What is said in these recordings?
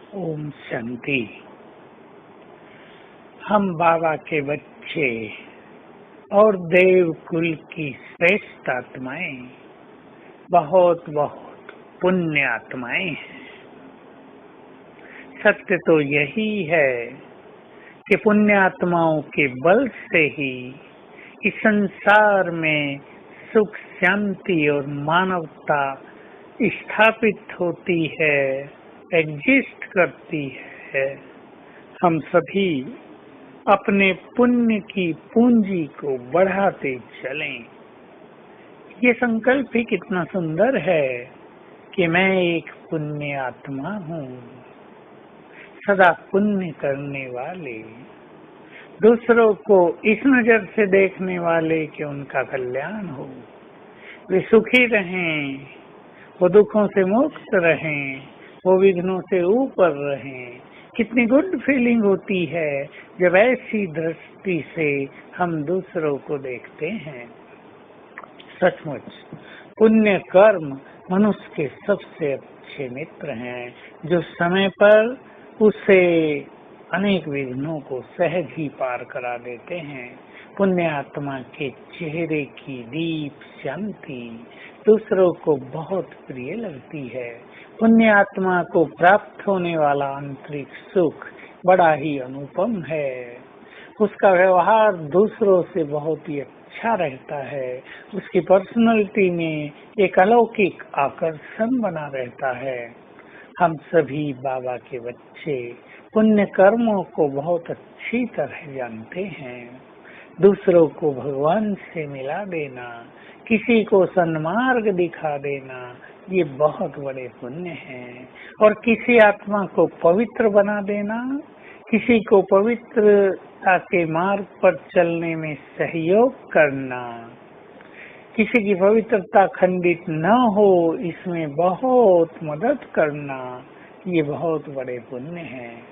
ओम शांति। हम बाबा के बच्चे और देव कुल की श्रेष्ठ आत्माएं, बहुत बहुत पुण्य आत्माएं हैं। सत्य तो यही है कि पुण्य आत्माओं के बल से ही इस संसार में सुख, शांति और मानवता स्थापित होती है, एग्जिस्ट करती है। हम सभी अपने पुण्य की पूंजी को बढ़ाते चलें। ये संकल्प ही कितना सुंदर है कि मैं एक पुण्य आत्मा हूँ, सदा पुण्य करने वाले, दूसरों को इस नजर से देखने वाले कि उनका कल्याण हो, वे सुखी रहें, वो दुखों से मुक्त रहें, वो विघ्नों से ऊपर रहें। कितनी गुड फीलिंग होती है जब ऐसी दृष्टि से हम दूसरों को देखते हैं। सचमुच पुण्य कर्म मनुष्य के सबसे अच्छे मित्र हैं, जो समय पर उसे अनेक विघ्नों को सहज ही पार करा देते हैं। पुण्य आत्मा के चेहरे की दीप शांति दूसरों को बहुत प्रिय लगती है। पुण्य आत्मा को प्राप्त होने वाला आंतरिक सुख बड़ा ही अनुपम है। उसका व्यवहार दूसरों से बहुत ही अच्छा रहता है। उसकी पर्सनालिटी में एक अलौकिक आकर्षण बना रहता है। हम सभी बाबा के बच्चे पुण्य कर्मों को बहुत अच्छी तरह जानते हैं। दूसरों को भगवान से मिला देना, किसी को सन्मार्ग दिखा देना, ये बहुत बड़े पुण्य हैं। और किसी आत्मा को पवित्र बना देना, किसी को पवित्रता के मार्ग पर चलने में सहयोग करना, किसी की पवित्रता खंडित न हो इसमें बहुत मदद करना, ये बहुत बड़े पुण्य हैं।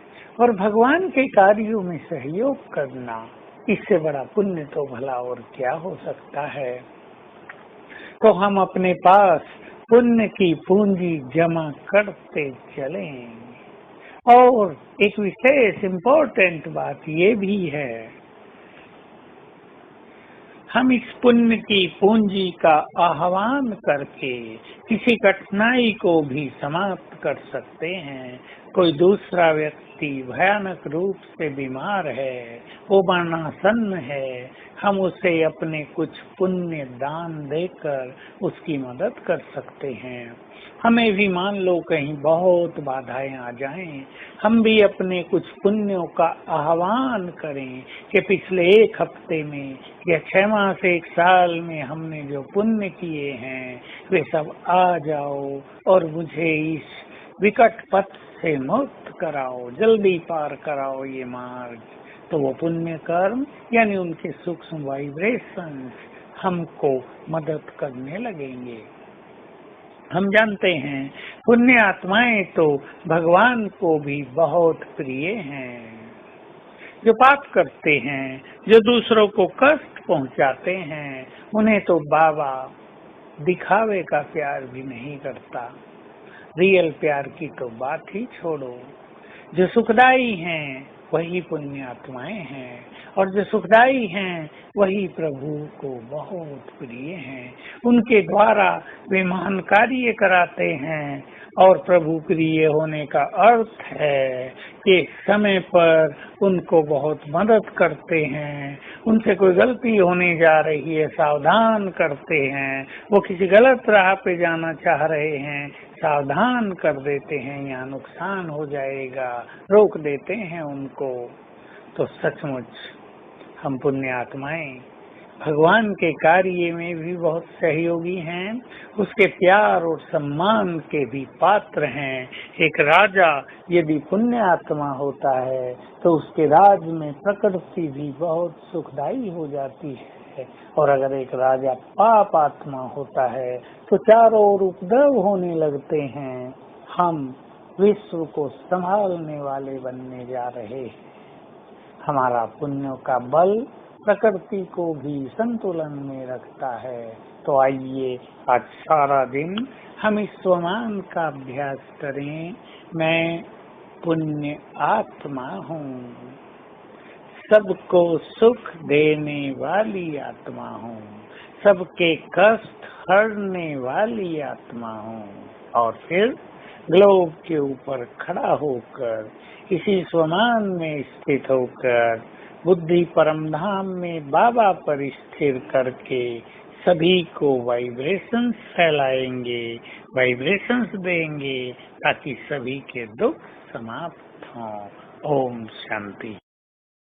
और भगवान के कार्यों में सहयोग करना, इससे बड़ा पुण्य तो भला और क्या हो सकता है। तो हम अपने पास पुण्य की पूंजी जमा करते चलें। और एक विशेष इम्पोर्टेंट बात ये भी है, हम इस पुण्य की पूंजी का आह्वान करके किसी कठिनाई को भी समाप्त कर सकते हैं। कोई दूसरा व्यक्ति भयानक रूप से बीमार है, वो मरणासन्न है, हम उसे अपने कुछ पुण्य दान देकर उसकी मदद कर सकते हैं। हमें भी मान लो कहीं बहुत बाधाएं आ जाएं, हम भी अपने कुछ पुण्यों का आह्वान करें कि पिछले एक हफ्ते में या 6 माह से 1 साल में हमने जो पुण्य किए हैं वे सब आ जाओ और मुझे इस विकट पथ से मुक्त कराओ, जल्दी पार कराओ ये मार्ग। तो वो पुण्य कर्म यानी उनके सूक्ष्म वाइब्रेशंस हमको मदद करने लगेंगे। हम जानते हैं पुण्य आत्माएं तो भगवान को भी बहुत प्रिय हैं। जो पाप करते हैं, जो दूसरों को कष्ट पहुंचाते हैं, उन्हें तो बाबा दिखावे का प्यार भी नहीं करता। रियल प्यार की तो बात ही छोड़ो। जो सुखदाई हैं वही पुण्य आत्माएं हैं, और जो सुखदाई हैं वही प्रभु को बहुत प्रिय हैं। उनके द्वारा वे महान कार्य कराते हैं, और प्रभु प्रिय होने का अर्थ है कि समय पर उनको बहुत मदद करते हैं। उनसे कोई गलती होने जा रही है, सावधान करते हैं। वो किसी गलत राह पे जाना चाह रहे हैं, सावधान कर देते हैं, यहाँ नुकसान हो जाएगा, रोक देते हैं उनको। तो सचमुच हम पुण्य आत्माएं भगवान के कार्य में भी बहुत सहयोगी हैं, उसके प्यार और सम्मान के भी पात्र हैं। एक राजा यदि पुण्य आत्मा होता है तो उसके राज में प्रकृति भी बहुत सुखदायी हो जाती है, और अगर एक राजा पाप आत्मा होता है तो चारों ओर उपद्रव होने लगते हैं। हम विश्व को संभालने वाले बनने जा रहे हैं। हमारा पुण्यों का बल प्रकृति को भी संतुलन में रखता है। तो आइए आज सारा दिन हम इस स्वमान का अभ्यास करें। मैं पुण्य आत्मा हूँ, सबको सुख देने वाली आत्मा हूँ, सबके कष्ट हरने वाली आत्मा हूँ। और फिर ग्लोब के ऊपर खड़ा होकर, इसी स्वमान में स्थित होकर, बुद्धि परम धाम में बाबा पर स्थिर करके सभी को वाइब्रेशंस फैलाएंगे, वाइब्रेशंस देंगे, ताकि सभी के दुख समाप्त हों। ओम शांति।